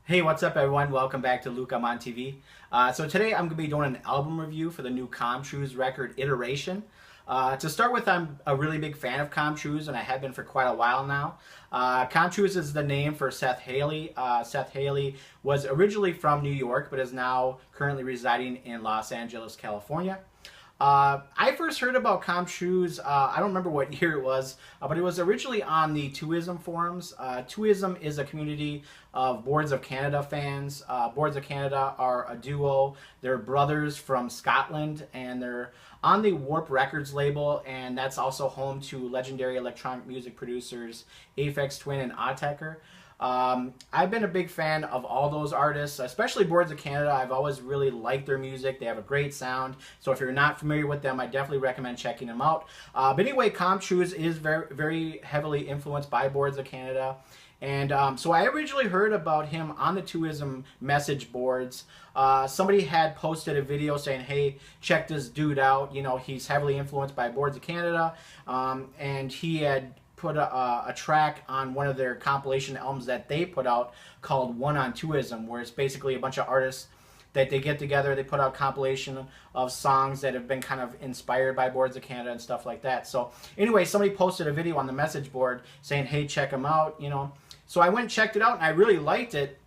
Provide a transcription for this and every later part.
Hey, what's up, everyone? Welcome back to Luke. I'm on TV. So today I'm going to be doing an album review for the new Truise record, Iteration. To start with, I'm a really big fan of Truise, and I have been for quite a while now. Truise is the name for Seth Haley. Seth Haley was originally from New York, but is now currently residing in Los Angeles, California. I first heard about Truise, I don't remember what year it was, but it was originally on the Truism forums. Truism is a community of Boards of Canada fans. Boards of Canada are a duo. They're brothers from Scotland, and they're on the Warp Records label, and that's also home to legendary electronic music producers Aphex Twin and Autechre. I've been a big fan of all those artists, especially Boards of Canada. I've always really liked their music. They have a great sound. So if you're not familiar with them, I definitely recommend checking them out. But anyway, Truise is very, very heavily influenced by Boards of Canada. And so I originally heard about him on the Truism message boards. Somebody had posted a video saying, hey, check this dude out. You know, he's heavily influenced by Boards of Canada. And he had put a track on one of their compilation albums that they put out called One on Twoism, where it's basically a bunch of artists that they get together, they put out a compilation of songs that have been kind of inspired by Boards of Canada and stuff like that. So anyway, somebody posted a video on the message board saying, hey, check them out, you know. So I went and checked it out, and I really liked it,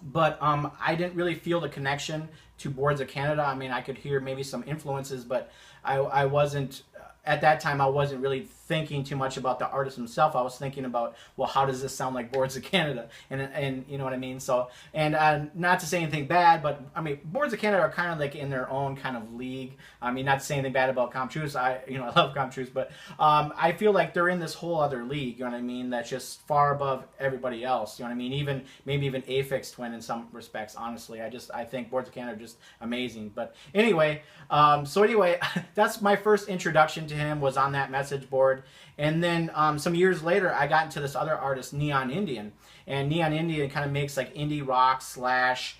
but I didn't really feel the connection to Boards of Canada. I mean, I could hear maybe some influences, but I wasn't, at that time, I wasn't really thinking too much about the artist himself. I was thinking about, well, how does this sound like Boards of Canada? And you know what I mean? So, and not to say anything bad, but I mean, Boards of Canada are kind of like in their own kind of league. I mean, not to say anything bad about Truise. I love Truise, but I feel like they're in this whole other league, you know what I mean? That's just far above everybody else, you know what I mean? Maybe even Aphex Twin in some respects, honestly. I think Boards of Canada are just amazing. But anyway, that's my first introduction to him, was on that message board. And then some years later, I got into this other artist, Neon Indian. And Neon Indian kind of makes like indie rock slash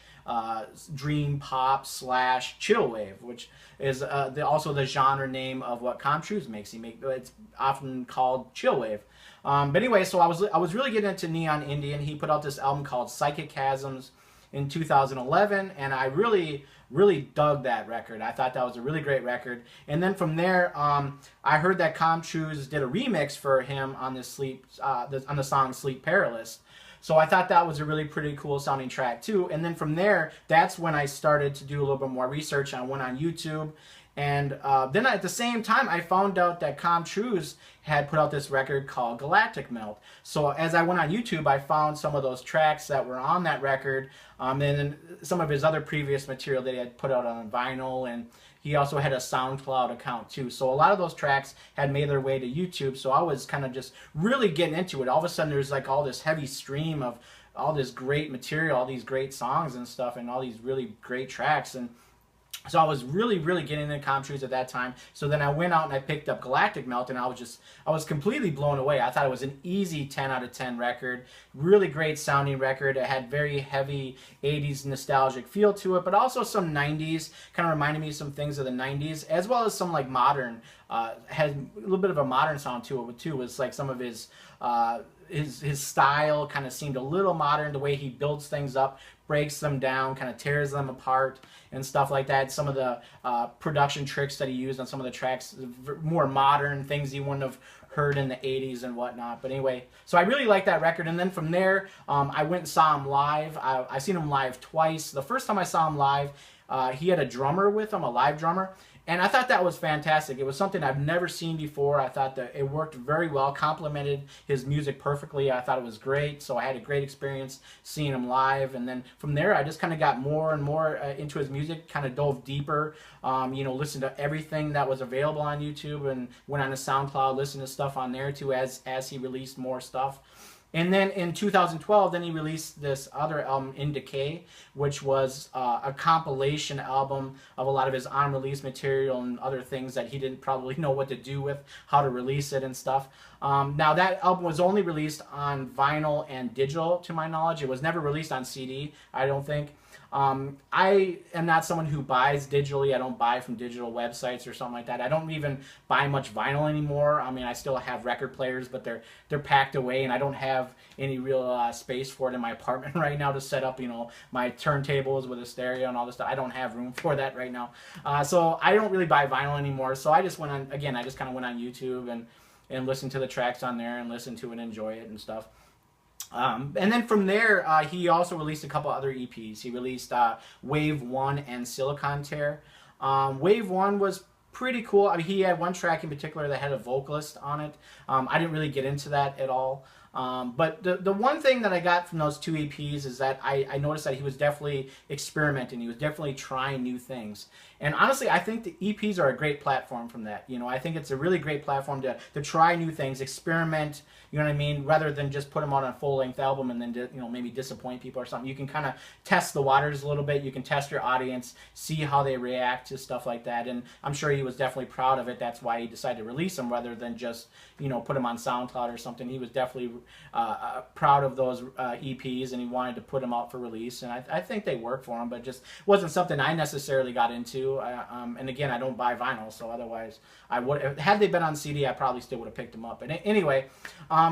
dream pop slash chill wave, which is also the genre name of what Truise makes. It's often called chill wave. But anyway, so I was really getting into Neon Indian. He put out this album called Psychic Chasms in 2011, and I really dug that record. I thought that was a really great record. And then from there, I heard that Truise did a remix for him on on the song Sleep Perilous. So I thought that was a really pretty cool sounding track too. And then from there, that's when I started to do a little bit more research. I went on YouTube. And then at the same time, I found out that Truise had put out this record called Galactic Melt. So as I went on YouTube, I found some of those tracks that were on that record, and then some of his other previous material that he had put out on vinyl, and he also had a SoundCloud account too. So a lot of those tracks had made their way to YouTube, so I was kind of just really getting into it. All of a sudden, there's like all this heavy stream of all this great material, all these great songs and stuff, and all these really great tracks. And so I was really getting into Truise at that time. So then I went out and I picked up Galactic Melt, and I was completely blown away. I thought it was an easy 10 out of 10 record. Really great sounding record. It had very heavy 80s nostalgic feel to it, but also some 90s, kind of reminded me of some things of the 90s, as well as some like modern, had a little bit of a modern sound to it too. It was like some of his style kind of seemed a little modern, the way he builds things up, breaks them down, kind of tears them apart and stuff like that. Some of the production tricks that he used on some of the tracks, more modern things you wouldn't have heard in the 80s and whatnot. But anyway, so I really liked that record. And then from there, I went and saw him live. I seen him live twice. The first time I saw him live, he had a drummer with him, a live drummer. And I thought that was fantastic. It was something I've never seen before. I thought that it worked very well, complemented his music perfectly. I thought it was great. So I had a great experience seeing him live. And then from there, I just kind of got more and more into his music, kind of dove deeper, listened to everything that was available on YouTube, and went on to SoundCloud, listened to stuff on there too as he released more stuff. And then in 2012, then he released this other album, In Decay, which was a compilation album of a lot of his unreleased material and other things that he didn't probably know what to do with, how to release it and stuff. Now, that album was only released on vinyl and digital, to my knowledge. It was never released on CD, I don't think. I am not someone who buys digitally. I don't buy from digital websites or something like that. I don't even buy much vinyl anymore. I mean, I still have record players, but they're packed away, and I don't have any real space for it in my apartment right now to set up, you know, my turntables with a stereo and all this stuff. I don't have room for that right now. So I don't really buy vinyl anymore. So I just went on, again, I just kind of went on YouTube and listened to the tracks on there and listened to it and enjoy it and stuff. And then from there, he also released a couple other EPs. He released Wave 1 and Silicon Tear. Wave 1 was pretty cool. I mean, he had one track in particular that had a vocalist on it. I didn't really get into that at all. But the one thing that I got from those two EPs is that I noticed that he was definitely experimenting. He was definitely trying new things. And honestly, I think the EPs are a great platform from that. You know, I think it's a really great platform to try new things, experiment, you know what I mean, rather than just put them out on a full-length album and then, you know, maybe disappoint people or something. You can kind of test the waters a little bit. You can test your audience, see how they react to stuff like that. And I'm sure he was definitely proud of it. That's why he decided to release them rather than just, you know, put them on SoundCloud or something. He was definitely proud of those EPs, and he wanted to put them out for release. And I think they worked for him, but just wasn't something I necessarily got into. And again, I don't buy vinyl, so otherwise I would. Had they been on CD, I probably still would have picked them up. But anyway,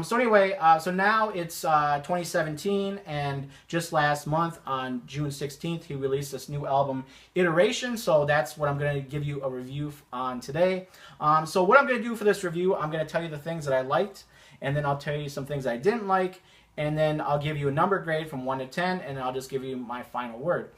so now it's 2017, and just last month on June 16th, he released this new album, Iteration. So that's what I'm going to give you a review on today. So what I'm going to do for this review, I'm going to tell you the things that I liked, and then I'll tell you some things I didn't like, and then I'll give you a number grade from 1 to 10, and I'll just give you my final word.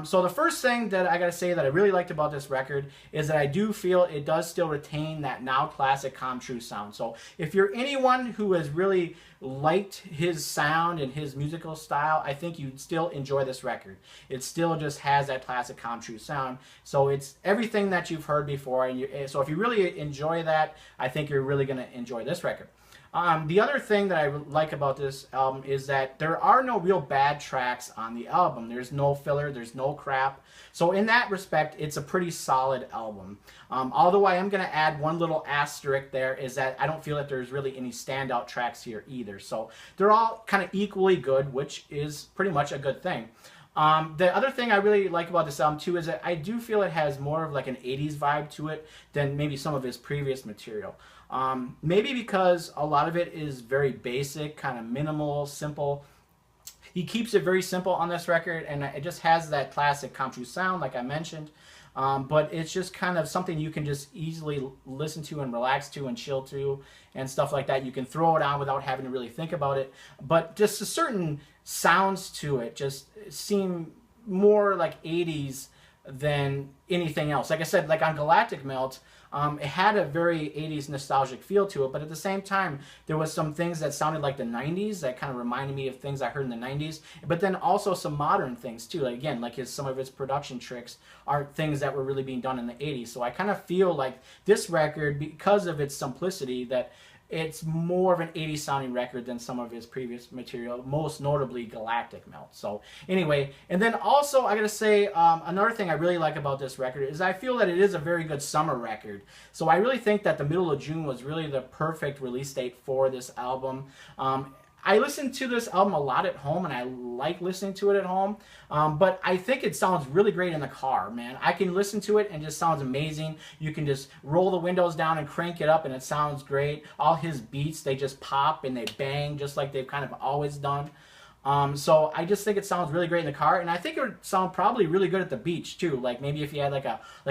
So the first thing that I gotta say that I really liked about this record is that I do feel it does still retain that now classic Truise sound. So if you're anyone who has really liked his sound and his musical style, I think you'd still enjoy this record. It still just has that classic Truise sound. So it's everything that you've heard before. And so if you really enjoy that, I think you're really gonna enjoy this record. The other thing that I like about this album is that there are no real bad tracks on the album. There's no filler, there's no crap. So in that respect, it's a pretty solid album. Although I am going to add one little asterisk there, is that I don't feel that there's really any standout tracks here either. So they're all kind of equally good, which is pretty much a good thing. The other thing I really like about this album too is that I do feel it has more of like an 80s vibe to it than maybe some of his previous material. Maybe because a lot of it is very basic, kind of minimal, simple. He keeps it very simple on this record, and it just has that classic Truise sound, like I mentioned. But it's just kind of something you can just easily listen to and relax to and chill to and stuff like that. You can throw it on without having to really think about it. But just a certain sounds to it just seem more like 80s than anything else. Like I said, like on Galactic Melt, it had a very 80s nostalgic feel to it, but at the same time, there was some things that sounded like the 90s that kind of reminded me of things I heard in the 90s, but then also some modern things too. Like, again, like some of his production tricks are things that were really being done in the 80s. So I kind of feel like this record, because of its simplicity, that it's more of an 80s sounding record than some of his previous material, most notably Galactic Melt. So anyway, and then also I gotta say, another thing I really like about this record is I feel that it is a very good summer record. So I really think that the middle of June was really the perfect release date for this album. I listen to this album a lot at home, and I like listening to it at home, but I think it sounds really great in the car, man. I can listen to it and it just sounds amazing. You can just roll the windows down and crank it up and it sounds great. All his beats, they just pop and they bang just like they've kind of always done. So I just think it sounds really great in the car, and I think it would sound probably really good at the beach too. Like maybe if you had like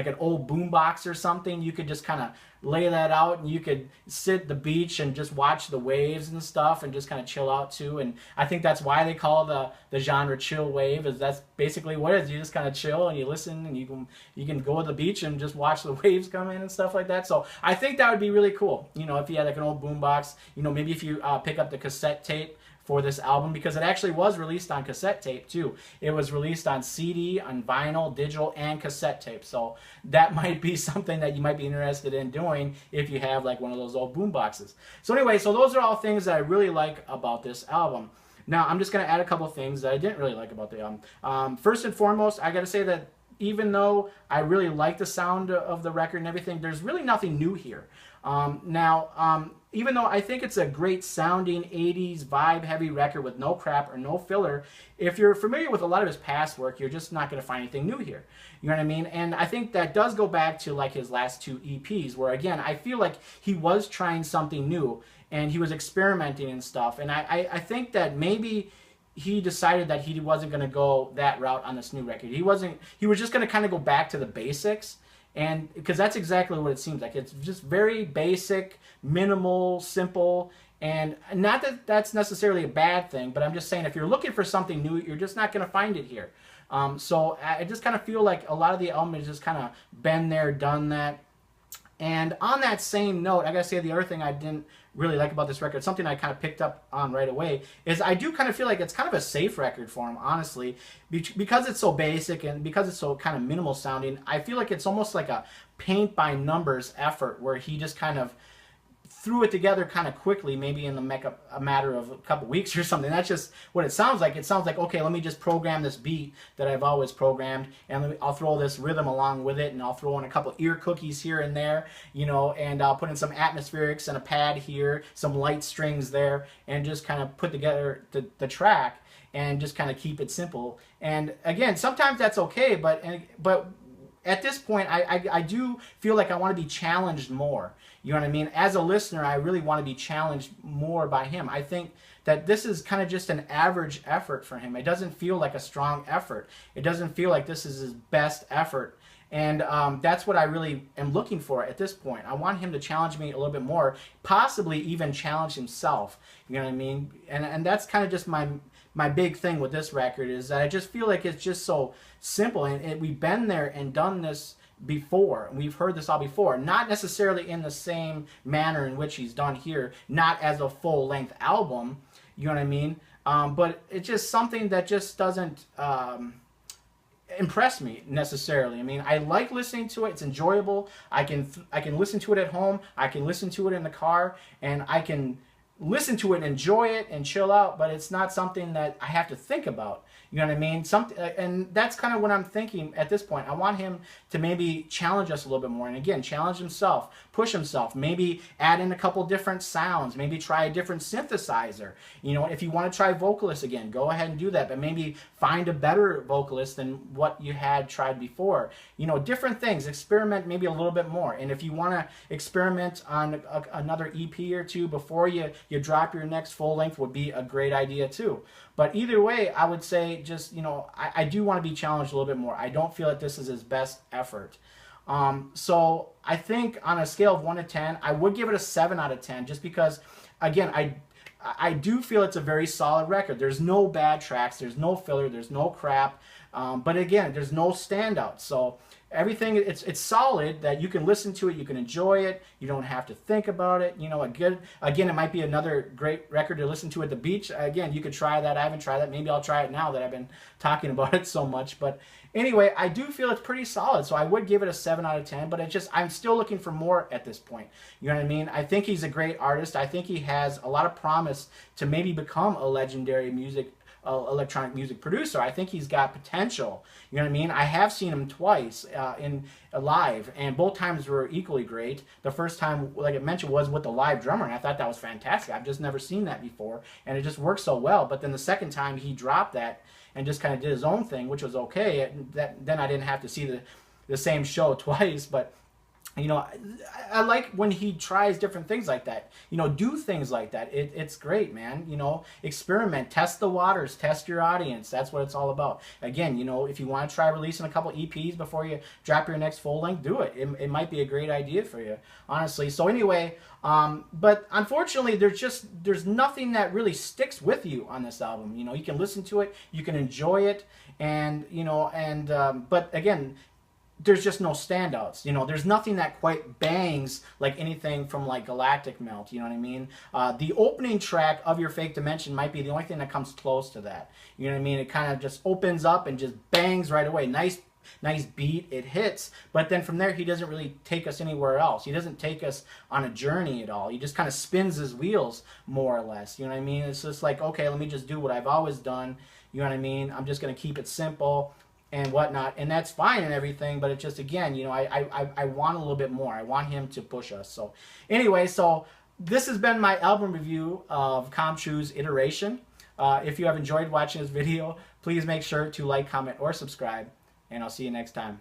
an old boombox or something, you could just kind of lay that out and you could sit at the beach and just watch the waves and stuff and just kind of chill out too. And I think that's why they call the genre chill wave, is that's basically what it is. You just kind of chill and you listen, and you can go to the beach and just watch the waves come in and stuff like that. So I think that would be really cool. You know, if you had like an old boombox, you know, maybe if you pick up the cassette tape for this album, because it actually was released on cassette tape too. It was released on CD, on vinyl, digital, and cassette tape. So that might be something that you might be interested in doing if you have like one of those old boom boxes. So anyway, so those are all things that I really like about this album. Now I'm just going to add a couple of things that I didn't really like about the album. First and foremost, I got to say that even though I really like the sound of the record and everything, there's really nothing new here. Even though I think it's a great sounding 80s vibe heavy record with no crap or no filler, if you're familiar with a lot of his past work, you're just not going to find anything new here. You know what I mean? And I think that does go back to like his last two EPs, where again, I feel like he was trying something new and he was experimenting and stuff. And I think that maybe he decided that he wasn't going to go that route on this new record. He was just going to kind of go back to the basics. And because that's exactly what it seems like. It's just very basic, minimal, simple, and not that that's necessarily a bad thing, but I'm just saying if you're looking for something new, you're just not going to find it here. So I just kind of feel like a lot of the album has just kind of been there, done that. And on that same note, I gotta say the other thing I didn't really like about this record, something I kind of picked up on right away, is I do kind of feel like it's kind of a safe record for him, honestly, because it's so basic and because it's so kind of minimal sounding. I feel like it's almost like a paint by numbers effort where he just kind of threw it together kind of quickly, maybe in a matter of a couple weeks or something. That's just what it sounds like. It sounds like, okay, let me just program this beat that I've always programmed, and I'll throw this rhythm along with it, and I'll throw in a couple ear cookies here and there, you know, and I'll put in some atmospherics and a pad here, some light strings there, and just kind of put together the track and just kind of keep it simple. And again, sometimes that's okay, but at this point, I do feel like I want to be challenged more. You know what I mean? As a listener, I really want to be challenged more by him. I think that this is kind of just an average effort for him. It doesn't feel like a strong effort. It doesn't feel like this is his best effort. And that's what I really am looking for at this point. I want him to challenge me a little bit more, possibly even challenge himself. You know what I mean? And that's kind of just my big thing with this record, is that I just feel like it's just so simple. And we've been there and done this before. We've heard this all before. Not necessarily in the same manner in which he's done here. Not as a full-length album. You know what I mean? But it's just something that just doesn't impress me necessarily. I mean, I like listening to it. It's enjoyable. I can listen to it at home. I can listen to it in the car, and I can listen to it and enjoy it and chill out, but it's not something that I have to think about. You know what I mean? And that's kind of what I'm thinking at this point. I want him to maybe challenge us a little bit more. And again, challenge himself, push himself, maybe add in a couple different sounds, maybe try a different synthesizer. You know, if you want to try vocalists again, go ahead and do that, but maybe find a better vocalist than what you had tried before. You know, different things. Experiment maybe a little bit more. And if you want to experiment on another EP or two before you drop your next full length, would be a great idea too. But either way, I would say just, you know, I do want to be challenged a little bit more. I don't feel like this is his best effort. So I think on a scale of 1 to 10, I would give it a 7 out of 10, just because, again, I do feel it's a very solid record. There's no bad tracks. There's no filler. There's no crap. But again, there's no standouts. So everything, it's solid, that you can listen to it, you can enjoy it, you don't have to think about it. You know, again, it might be another great record to listen to at the beach. Again, you could try that. I haven't tried that. Maybe I'll try it now that I've been talking about it so much. But anyway, I do feel it's pretty solid, so I would give it a 7 out of 10, but I'm still looking for more at this point. You know what I mean? I think he's a great artist. I think he has a lot of promise to maybe become a legendary electronic music producer. I think he's got potential. You know what I mean? I have seen him twice in live, and both times were equally great. The first time, like I mentioned, was with the live drummer, and I thought that was fantastic. I've just never seen that before, and it just worked so well. But then the second time, he dropped that and just kind of did his own thing, which was okay. Then I didn't have to see the same show twice, but you know, I like when he tries different things like that. You know, do things like that. It's great, man. You know, experiment, test the waters, test your audience. That's what it's all about. Again, you know, if you want to try releasing a couple EPs before you drop your next full length, do it. It might be a great idea for you, honestly. So anyway, but unfortunately, there's nothing that really sticks with you on this album. You know, you can listen to it, you can enjoy it, and you know, but again, there's just no standouts. You know, there's nothing that quite bangs like anything from like Galactic Melt. You know what I mean? The opening track of Your Fake Dimension might be the only thing that comes close to that. You know what I mean? It kind of just opens up and just bangs right away. Nice beat, it hits, but then from there he doesn't really take us anywhere else. He doesn't take us on a journey at all. He just kind of spins his wheels, more or less. You know what I mean? It's just like, okay, let me just do what I've always done. You know what I mean? I'm just going to keep it simple. and whatnot, and that's fine and everything, but it's just, again, you know, I want a little bit more. I want him to push us. So anyway, so this has been my album review of Truise Iteration. If you have enjoyed watching this video, please make sure to like, comment, or subscribe, and I'll see you next time.